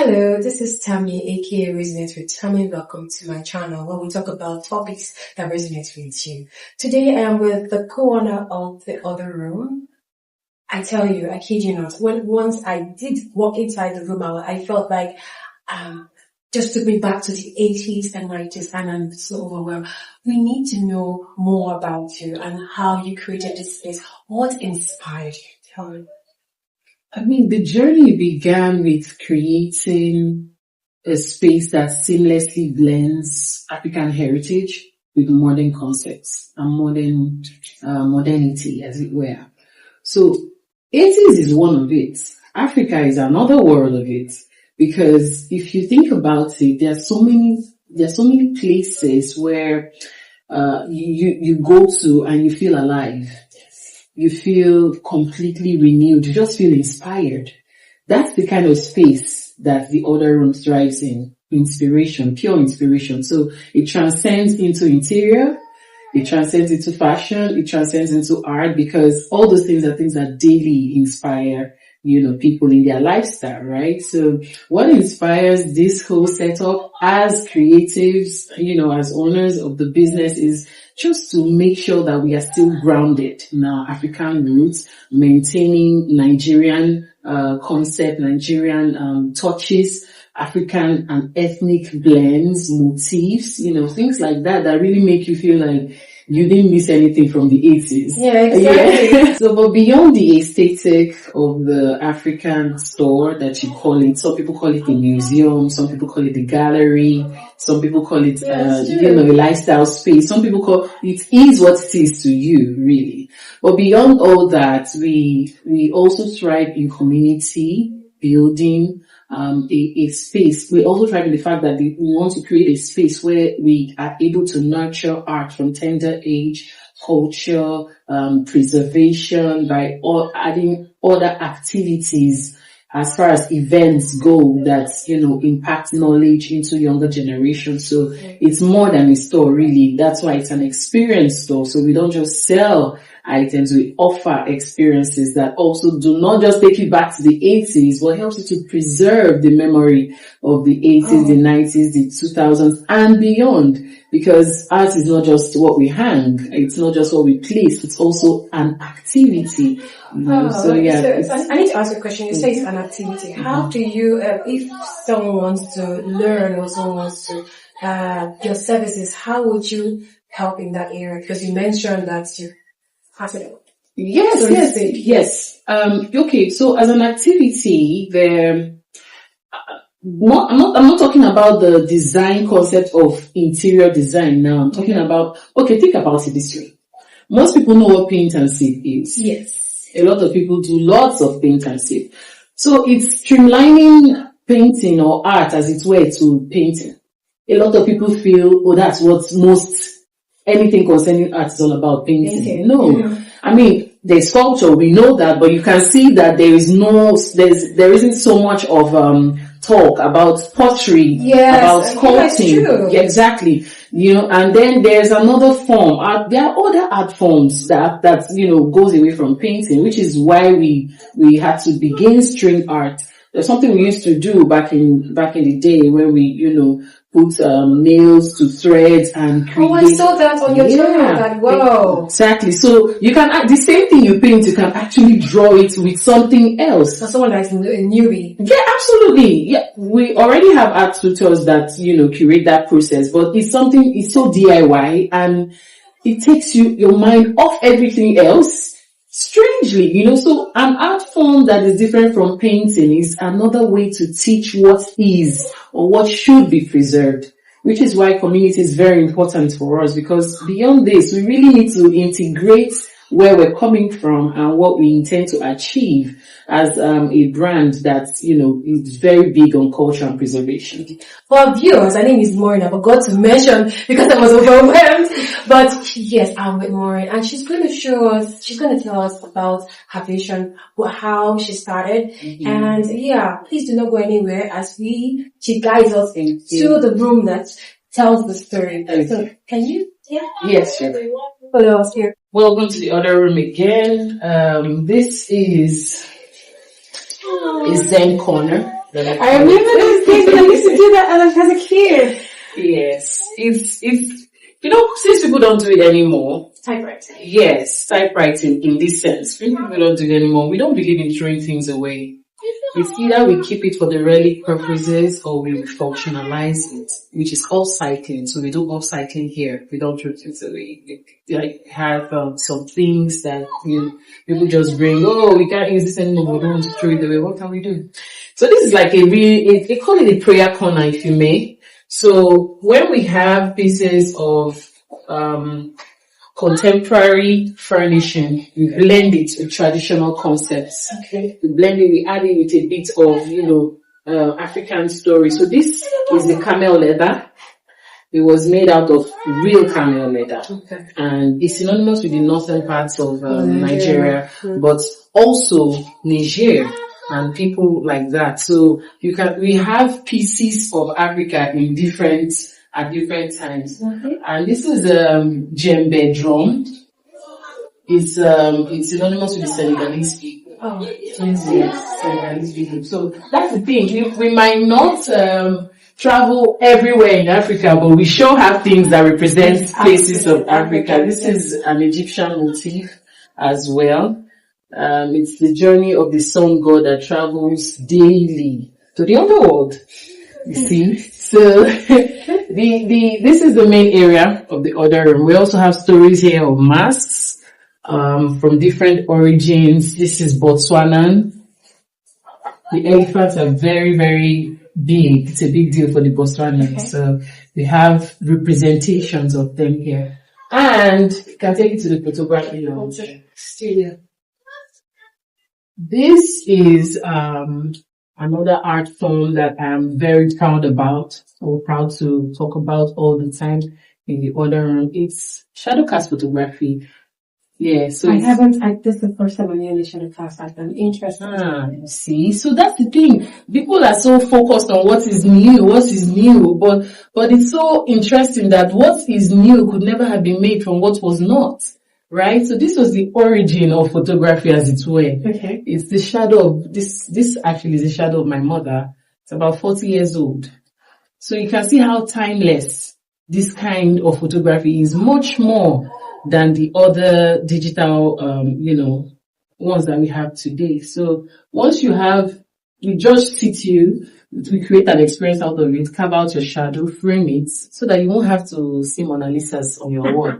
Hello, this is Tammy, aka Resonate with Tammy. Welcome to my channel where we talk about topics that resonate with you. Today I am with the co-owner of The Other Room. I tell you, I kid you not, once I did walk inside the room, I felt like just took me back to the 80s and 90s, and I'm so overwhelmed. We need to know more about you and how you created this space. What inspired you? Tell me. The journey began with creating a space that seamlessly blends African heritage with modern concepts and modernity, as it were. So, 80s is one of it. Africa is another world of it. Because if you think about it, there are so many places where you go to and you feel alive. You feel completely renewed. You just feel inspired. That's the kind of space that the Other Room thrives in. Inspiration, pure inspiration. So it transcends into interior. It transcends into fashion. It transcends into art, because all those things are things that daily inspire, people in their lifestyle, right? So what inspires this whole setup as creatives, as owners of the business, is just to make sure that we are still grounded in our African roots, maintaining Nigerian concept, Nigerian touches, African and ethnic blends, motifs, things like that really make you feel like you didn't miss anything from the 80s. Yeah, exactly. Yeah. So, but beyond the aesthetic of the African store that you call it, some people call it a museum, some people call it a gallery, some people call it, a lifestyle space. Some people call it is what it is to you, really. But beyond all that, we also thrive in community building, a space. We also thrive in the fact that we want to create a space where we are able to nurture art from tender age, culture, preservation, by adding other activities as far as events go that, impact knowledge into younger generations. So it's more than a store, really. That's why it's an experience store. So we don't just sell items, we offer experiences that also do not just take you back to the 80s, but helps you to preserve the memory of the 80s, the 90s, the 2000s, and beyond. Because art is not just what we hang, it's not just what we place, it's also an activity. So I need to ask you a question. You say it's an activity. How do you, if someone wants to learn or someone wants to, your services, how would you help in that area? Because you mentioned that you pass it out. Yes. Okay, so as an activity, I'm not talking about the design concept of interior design now. I'm talking about, think about it this way. Most people know what paint and sip is. Yes. A lot of people do lots of paint and sip. So it's streamlining painting or art, as it were, to painting. A lot of people feel, that's what anything concerning art is all about, painting. No. There's sculpture, we know that, but you can see that there isn't so much of talk about pottery, about sculpting. Yeah, exactly. And then there's another form. There are other art forms that goes away from painting, which is why we had to begin string art. There's something we used to do back in the day when we, put nails to threads and create. Oh, I saw that on your channel. Wow. Exactly. So you can the same thing you paint, you can actually draw it with something else. For someone that's a newbie. Yeah, absolutely. Yeah, we already have art tutors that curate that process, but it's so DIY and it takes your mind off everything else. Strangely, so an art form that is different from painting is another way to teach what is or what should be preserved, which is why community is very important for us, because beyond this, we really need to integrate where we're coming from and what we intend to achieve as a brand that, is very big on culture and preservation. For our viewers, her name is Maureen. I forgot to mention because I was overwhelmed. But yes, I'm with Maureen, and she's going to tell us about her vision, how she started. And please do not go anywhere as she guides us to the room that tells the story. So can you? Yeah. Yes, sure. Follow us here. Welcome to the Other Room again. This is a Zen corner. I remember those days when I used to do that as a kid. Yes, it's since people don't do it anymore. Typewriting. Yes, typewriting in this sense. Since people don't do it anymore, we don't believe in throwing things away. It's either we keep it for the relic purposes or we functionalize it, which is upcycling. So we do upcycling here. We don't throw things away. We have some things that people just bring. Oh, we can't use this anymore. We don't want to throw it away. What can we do? So this is like they call it a prayer corner, if you may. So when we have pieces of contemporary furnishing, we blend it with traditional concepts. Okay. We blend it, we add it with a bit of, African story. So this is the camel leather. It was made out of real camel leather. Okay. And it's synonymous with the northern parts of Nigeria, but also Niger and people like that. So we have pieces of Africa at different times. Mm-hmm. And this is djembe drum. It's synonymous with the Senegalese people. Oh. Yes, Senegalese people. So that's the thing. We might not travel everywhere in Africa, but we sure have things that represent places of Africa. This is an Egyptian motif as well. It's the journey of the sun god that travels daily to the underworld. You see? So this is the main area of the order room. We also have stories here of masks from different origins. This is Botswana. The elephants are very, very big. It's a big deal for the Botswanans. Okay. So we have representations of them here. And you can take it to the photography lounge studio. This is another art form that I'm very proud about, so proud to talk about all the time in the order room. It's shadow cast photography. Yeah, so this is the first time I'm hearing shadow cast. I'm interested. See, so that's the thing. People are so focused on what is new, but it's so interesting that what is new could never have been made from what was not. Right? So this was the origin of photography as it were. Okay. It's the shadow of this actually is the shadow of my mother. It's about 40 years old. So you can see how timeless this kind of photography is, much more than the other digital, ones that we have today. So once we just sit you, we create an experience out of it, carve out your shadow, frame it, so that you won't have to see Mona Lisa's on your wall.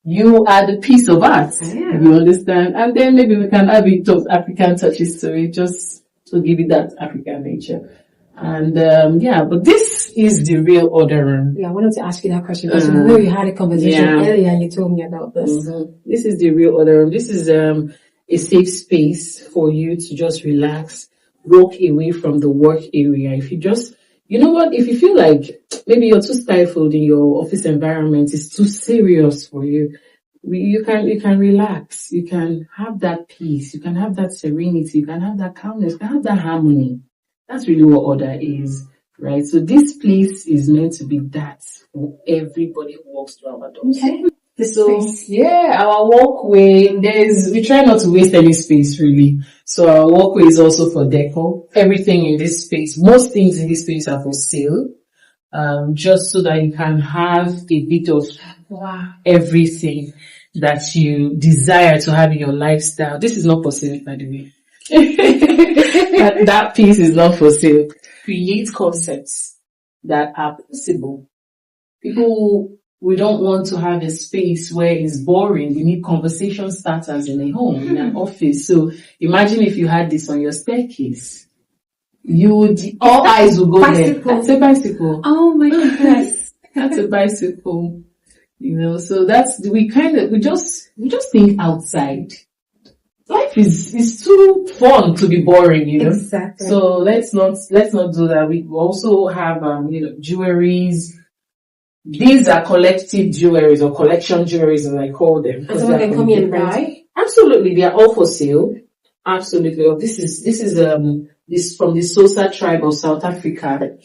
You are the piece of art, you understand? And then maybe we can add a bit of African touches to it, just to give it that African nature. And, but this is the real order room. Yeah, I wanted to ask you that question because you had a conversation earlier and you told me about this. Mm-hmm. This is the real order room. This is, a safe space for you to just relax, walk away from the work area. If you just, you know what, if you feel like maybe you're too stifled in your office environment, it's too serious for you, you can relax. You can have that peace. You can have that serenity. You can have that calmness. You can have that harmony. That's really what order is, right? So this place is meant to be that for everybody who walks through our doors. Okay. Our walkway, we try not to waste any space really. So our walkway is also for decor. Everything in this space, most things in this space are for sale. Just so that you can have a bit of everything that you desire to have in your lifestyle. This is not for sale, by the way. that piece is not for sale. Create concepts that are possible. We don't want to have a space where it's boring. We need conversation starters in a home, in an office. So imagine if you had this on your staircase. All eyes will go there. That's a bicycle. Oh my goodness. That's a bicycle. So we just think outside. Life is too fun to be boring, Exactly. So let's not do that. We also have, jewelries. These are collective jewelries or collection jewelries as I call them. And someone can come here and buy? Absolutely. They are all for sale. Absolutely. This is from the Xhosa tribe of South Africa.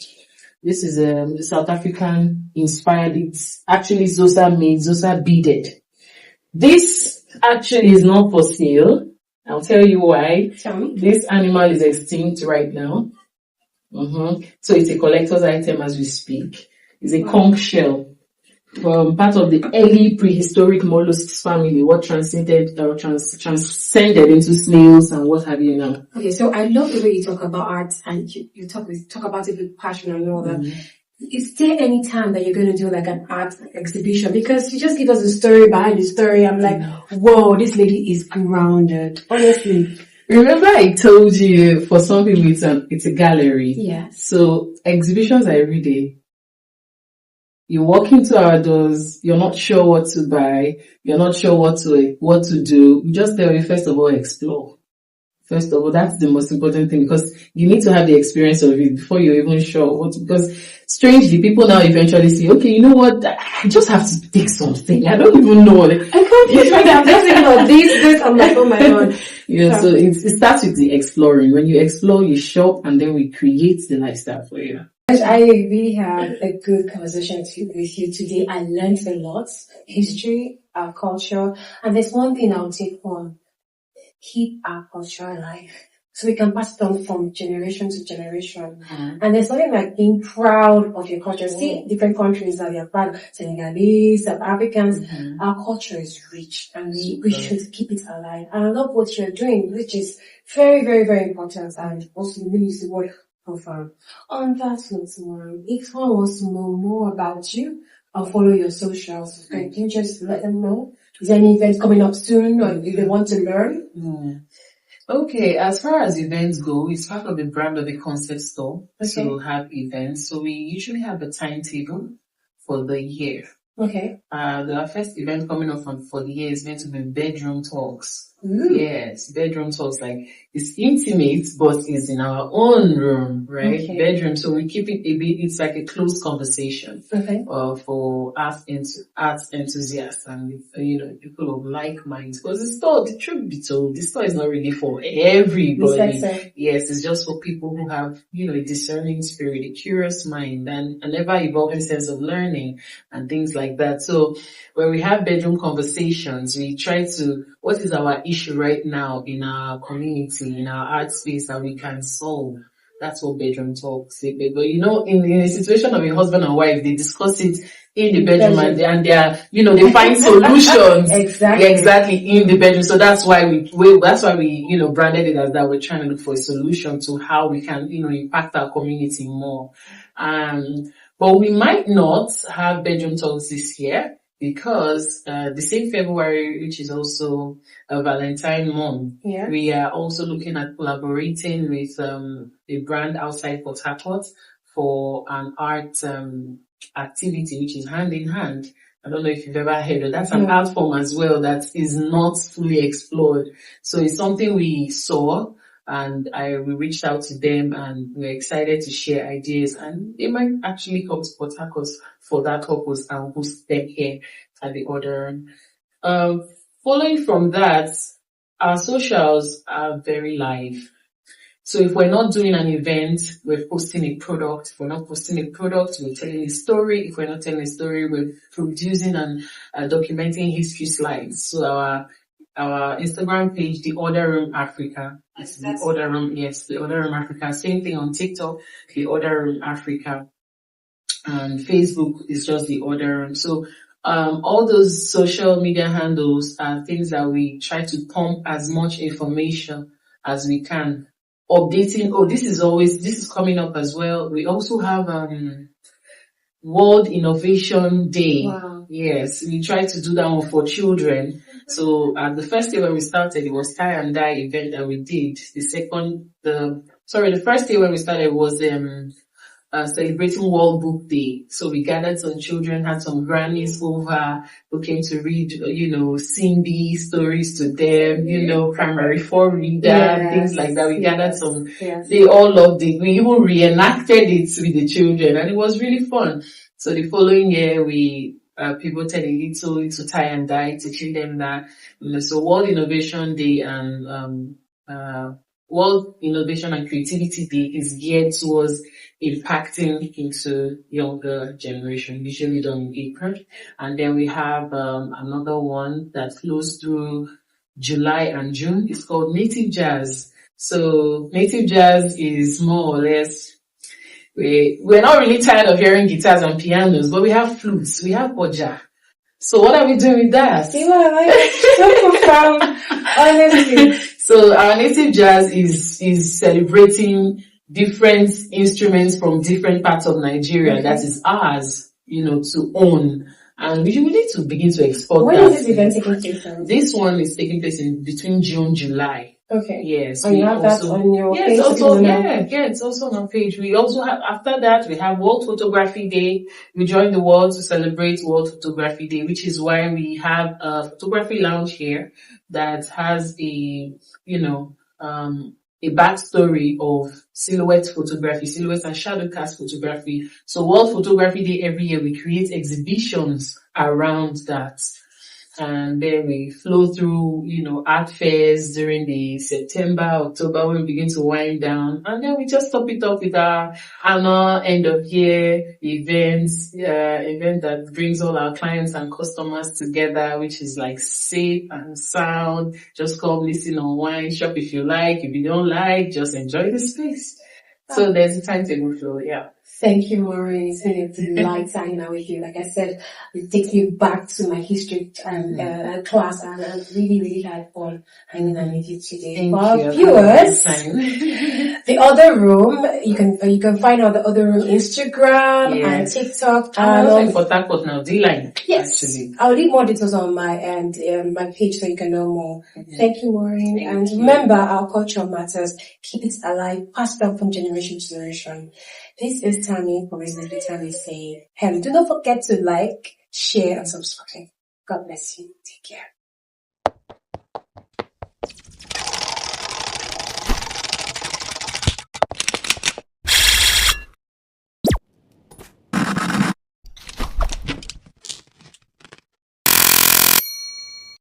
This is the South African inspired. It's actually Xhosa made, Xhosa beaded. This actually is not for sale. I'll tell you why. Tell me. This animal is extinct right now. So it's a collector's item as we speak. It's a conch shell. Part of the early prehistoric mollusks family, what transcended into snails and what have you now. Okay, so I love the way you talk about art and you talk about it with passion and all that. Is there any time that you're going to do like an art exhibition? Because you just give us a story behind the story. I'm like, whoa, this lady is grounded. Honestly. Remember I told you for some people it's a gallery. Yeah. So exhibitions are every day. You walk into our doors, you're not sure what to buy, you're not sure what to do. You just tell me, first of all, explore. First of all, that's the most important thing because you need to have the experience of it before you're even sure because strangely, people now eventually say, okay, you know what, I just have to take something. I don't even know. I can't keep trying. I'm just thinking of this, I'm like, oh my God. Yeah, so it starts with the exploring. When you explore, you shop and then we create the lifestyle for you. I really had a good conversation with you today. I learned a lot. History, our culture. And there's one thing I'll take on. Keep our culture alive. So we can pass it on from generation to generation. And there's something like being proud of your culture. See, different countries that they are proud. Senegalese, South Africans. Our culture is rich and we should keep it alive. And I love what you're doing, which is very, very, very important. And also, you use the word profound. On that note, Maureen, if someone wants to know more about you, I'll follow your socials. Can you just let them know? Is there any event coming up soon or if they want to learn? Okay, as far as events go, it's part of the brand of the concept store to have events. So we usually have a timetable for the year. Okay. The first event coming up for the year is meant to be bedroom talks. Yes, bedroom talks, like it's intimate, but it's in our own room, right? Okay. Bedroom, so we keep it it's like a closed conversation. Okay. For arts enthusiasts and people of like minds. Because the truth be told, the store is not really for everybody. Yes, it's just for people who have a discerning spirit, a curious mind, and an ever evolving sense of learning and things like that. So when we have bedroom conversations, we try to, what is our issue right now in our community, in our art space that we can solve? That's what bedroom talks. But in a situation of a husband and wife, they discuss it in the bedroom and they are, they find solutions. Exactly in the bedroom. So that's why we branded it as that. We're trying to look for a solution to how we can, impact our community more. But we might not have bedroom talks this year because the same February, which is also a Valentine month, we are also looking at collaborating with a brand outside Port Harcourt for an art activity, which is hand in hand. I don't know if you've ever heard of that's an art form as well that is not fully explored. So it's something we saw. And we reached out to them and we're excited to share ideas and they might actually come to Port Harcourt for that purpose and host them here at the Order. Following from that, our socials are very live. So if we're not doing an event, we're posting a product. If we're not posting a product, we're telling a story. If we're not telling a story, we're producing and documenting history slides. So our Instagram page, theOrderroomafrica. The Order Room, yes, theOrderroomafrica. Same thing on TikTok, theOrderroomafrica. And Facebook is just the Order Room. So, all those social media handles are things that we try to pump as much information as we can. Updating, this is coming up as well. We also have, World Innovation Day. Wow. Yes, we try to do that one for children. So the first day when we started, it was tie and dye event that we did. The first day when we started was celebrating World Book Day. So we gathered some children, had some grannies over who came to read, Cindy stories to them, primary four reader, things like that. We gathered some, they all loved it. We even reenacted it with the children and it was really fun. So the following year we pivoted a little into tie and dye, teaching them that, so World Innovation Day and, World Innovation and Creativity Day is geared towards impacting into younger generation, usually done in April. And then we have another one that flows through July and June. It's called Native Jazz. So Native Jazz is more or less We're not really tired of hearing guitars and pianos, but we have flutes, we have oja. So what are we doing with that? See what I like? So profound, honestly. So our native jazz is celebrating different instruments from different parts of Nigeria that is ours, to own. And we need to begin to export when that. When is this event taking place? This one is taking place between June, July. Okay. Yes. And you have that on your page? Yes, it's also on our page. We also have, after that, we have World Photography Day. We join the world to celebrate World Photography Day, which is why we have a photography lounge here that has a backstory of silhouette and shadow cast photography. So World Photography Day, every year we create exhibitions around that. And then we flow through, art fairs during the September, October when we begin to wind down. And then we just top it up with our annual end of year event that brings all our clients and customers together, which is like safe and sound. Just come, listen, unwind, shop if you like. If you don't like, just enjoy the space. So there's a timetable flow, yeah. Thank you, Maureen. It's been a delight hanging out with you. Like I said, it takes me back to my history class, and I really, really had fun hanging out with you today. Thank For you. viewers, The Other Room, you can find out The Other Room Instagram and TikTok. I'm also in Port Harcourt now, D-Line. Yes. Actually. I'll leave more details on my my page so you can know more. Thank you, Maureen. And remember, our culture matters. Keep it alive. Pass it on from generation to generation. This is Tammy from Resident Tammy saying, hello. Do not forget to like, share, and subscribe. God bless you. Take care.